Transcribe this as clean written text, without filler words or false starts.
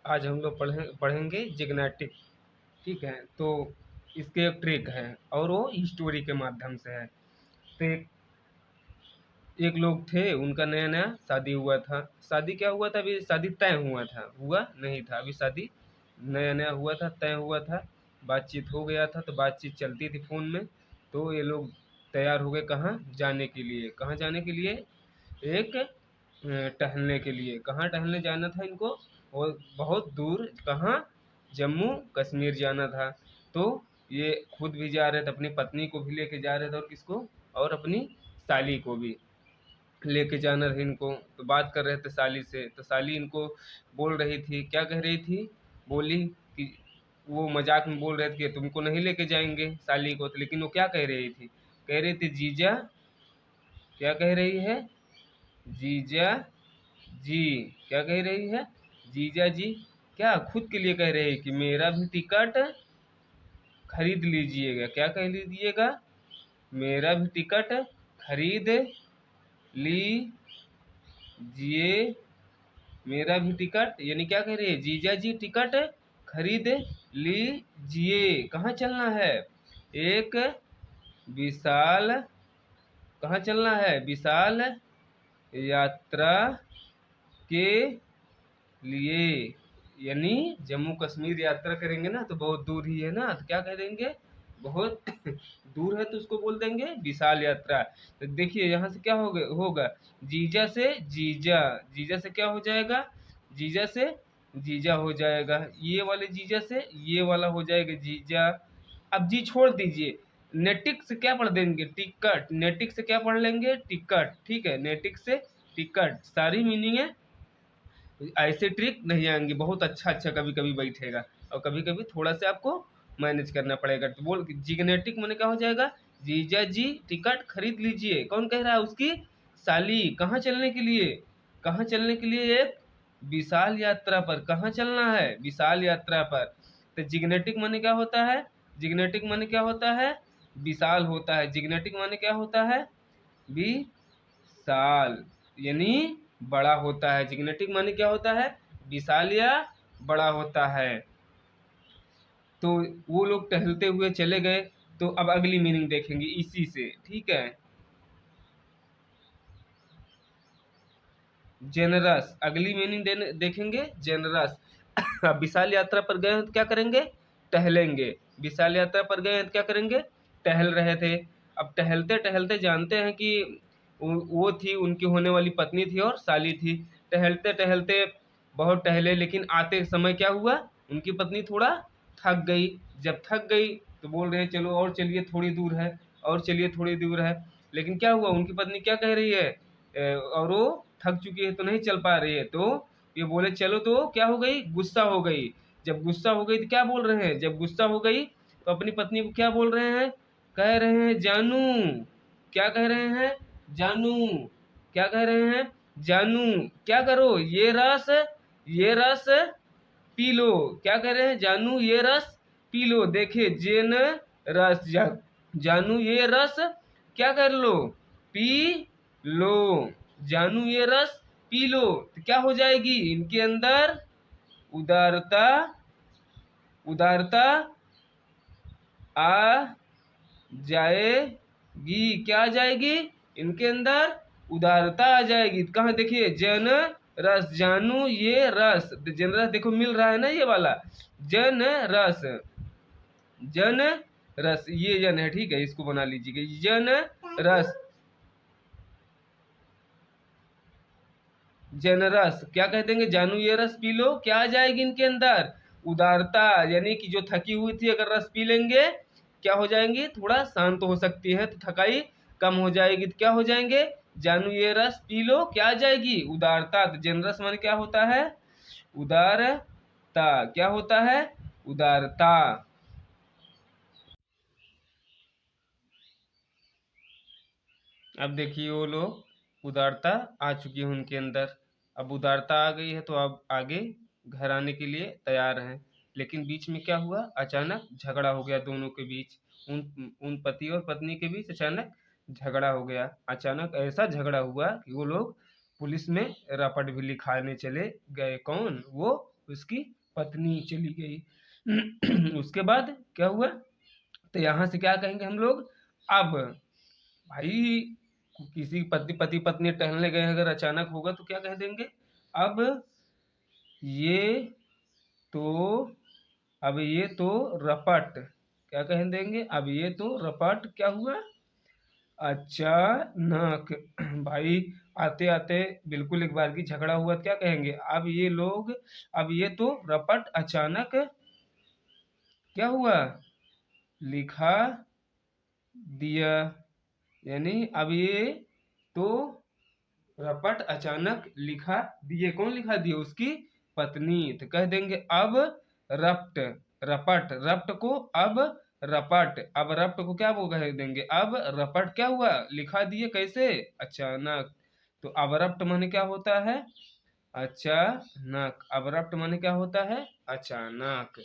आज हम लोग पढ़ेंगे जिग्नेटिक। ठीक है, तो इसके एक ट्रिक है और वो स्टोरी के माध्यम से है। तो एक लोग थे, उनका नया नया शादी हुआ था। शादी क्या हुआ था, अभी शादी तय हुआ था, हुआ नहीं था, अभी शादी नया नया हुआ था, तय हुआ था, बातचीत हो गया था। तो बातचीत चलती थी फ़ोन में। तो ये लोग तैयार हो गए, कहाँ जाने के लिए, कहाँ जाने के लिए, एक टहलने के लिए। कहाँ टहलने जाना था इनको, और बहुत दूर, कहाँ, जम्मू कश्मीर जाना था। तो ये खुद भी जा रहे थे, अपनी पत्नी को भी लेके जा रहे थे, और किसको, और अपनी साली को भी लेके जाना था इनको। तो बात कर रहे थे साली से, तो साली इनको बोल रही थी, क्या कह रही थी, बोली कि वो मजाक में बोल रहे थे कि तुमको नहीं लेके जाएंगे साली को। तो लेकिन वो क्या कह रही थी, कह रही थी जीजा, क्या कह रही है, जीजा जी, क्या कह रही है, जीजा जी, क्या खुद के लिए कह रही है कि मेरा भी टिकट खरीद लीजिएगा, क्या कह लीजिएगा, मेरा भी टिकट खरीद लीजिए, मेरा भी टिकट, यानी क्या कह रही है, जीजा जी टिकट खरीद लीजिए। कहाँ चलना है, एक विशाल, कहाँ चलना है, विशाल यात्रा के लिए। यानी जम्मू कश्मीर यात्रा करेंगे ना, तो बहुत दूर ही है ना, तो क्या कह देंगे, बहुत दूर है, तो उसको बोल देंगे विशाल यात्रा। तो देखिए यहाँ से क्या होगा, जीजा से जीजा, जीजा से क्या हो जाएगा, जीजा से जीजा हो जाएगा, ये वाले जीजा से ये वाला हो जाएगा जीजा। अब जी छोड़ दीजिए, नेटिक से क्या पढ़ देंगे, टिकट, नेटिक से क्या पढ़ लेंगे, टिकट। ठीक है, नेटिक से टिकट, सारी मीनिंग है। ऐसे ट्रिक नहीं आएंगे, बहुत अच्छा अच्छा कभी कभी बैठेगा, और कभी कभी थोड़ा सा आपको मैनेज करना पड़ेगा। तो बोल जिग्नेटिक मैंने क्या हो जाएगा, जीजा जी टिकट खरीद लीजिए। कौन कह रहा है, उसकी साली। कहाँ चलने के लिए, कहाँ चलने के लिए, एक विशाल यात्रा पर। कहाँ चलना है, विशाल यात्रा पर। तो जिग्नेटिक माने क्या होता है, जिग्नेटिक माने क्या होता है, विशाल होता है। जिग्नेटिक माने क्या होता है, विशाल, यानी बड़ा होता है। जिग्नेटिक माने क्या होता है, विशाल या बड़ा होता है। तो वो लोग टहलते हुए चले गए। तो अब अगली मीनिंग देखेंगे इसी से, ठीक है। जेनरस, अगली मीनिंग देखेंगे जेनरस। अब विशाल यात्रा पर गए हैं तो क्या करेंगे, टहलेंगे। विशाल यात्रा पर गए हैं तो क्या करेंगे, टहल रहे थे। अब टहलते टहलते जानते हैं कि वो थी, उनकी होने वाली पत्नी थी और साली थी। टहलते टहलते बहुत टहले, लेकिन आते समय क्या हुआ, उनकी पत्नी थोड़ा थक गई। जब थक गई तो बोल रहे हैं चलो और चलिए, थोड़ी दूर है, और चलिए थोड़ी दूर है। लेकिन क्या हुआ, उनकी पत्नी क्या कह रही है, और वो थक चुकी है तो नहीं चल पा रही है। तो ये बोले चलो, तो क्या हो गई, गुस्सा हो गई। जब गुस्सा हो गई तो क्या बोल रहे हैं, जब गुस्सा हो गई तो अपनी पत्नी को क्या बोल रहे हैं, कह रहे हैं जानू, क्या कह रहे हैं, जानू, क्या कह रहे हैं, जानू, क्या करो, ये रस पी लो। क्या कह रहे हैं, जानू ये रस पी लो। देखिए जेन रस, जानू ये रस क्या कर लो, पी लो। जानू ये रस पी लो, तो क्या हो जाएगी, इनके अंदर उदारता, उदारता आ जाएगी। क्या आ जाएगी, इनके अंदर उदारता आ जाएगी। तो कहाँ देखिए, जन रस, जानू ये रस, जन रस देखो मिल रहा है ना, ये वाला जन रस, जन रस, ये जन है, ठीक है, इसको बना लीजिएगा, जन रस, जनरस, क्या कह देंगे, जानू ये रस पी लो, क्या आ जाएगी इनके अंदर, उदारता। यानी कि जो थकी हुई थी अगर रस पी लेंगे, क्या हो जाएंगी, थोड़ा शांत हो सकती है, तो थकाई कम हो जाएगी। तो क्या हो जाएंगे, जानू ये रस पी लो, क्या आ जाएगी, उदारता। तो जनरस माने क्या होता है, उदारता, क्या होता है, उदारता। अब देखिए वो लोग, उदारता आ चुकी है उनके अंदर। अब उदारता आ गई है तो अब आगे घर आने के लिए तैयार हैं। लेकिन बीच में क्या हुआ, अचानक झगड़ा हो गया दोनों के बीच, उन उन पति और पत्नी के बीच अचानक झगड़ा हो गया। अचानक ऐसा झगड़ा हुआ कि वो लोग पुलिस में रपट भी लिखाने चले गए। कौन, वो उसकी पत्नी चली गई। उसके बाद क्या हुआ, तो यहाँ से क्या कहेंगे हम लोग, अब भाई किसी पति पत्नी टहलने गए अगर अचानक होगा तो क्या कह देंगे, अब ये तो अब ये तो रपट, क्या कह देंगे, अब ये तो रपट क्या हुआ, अचानक। भाई आते आते बिल्कुल एक बार की झगड़ा हुआ, क्या कहेंगे, अब ये तो रपट अचानक क्या हुआ, लिखा दिया। यानी अब ये तो रपट अचानक लिखा दिए, कौन लिखा दिए, उसकी पत्नी। तो कह देंगे अब रपट, रपट, रपट को अब रपट, अब रपट को क्या वो कह देंगे, अब रपट क्या हुआ, लिखा दिए, कैसे, अचानक। तो अब रपट माने क्या होता है, अचानक, अब रपट माने क्या होता है, अचानक।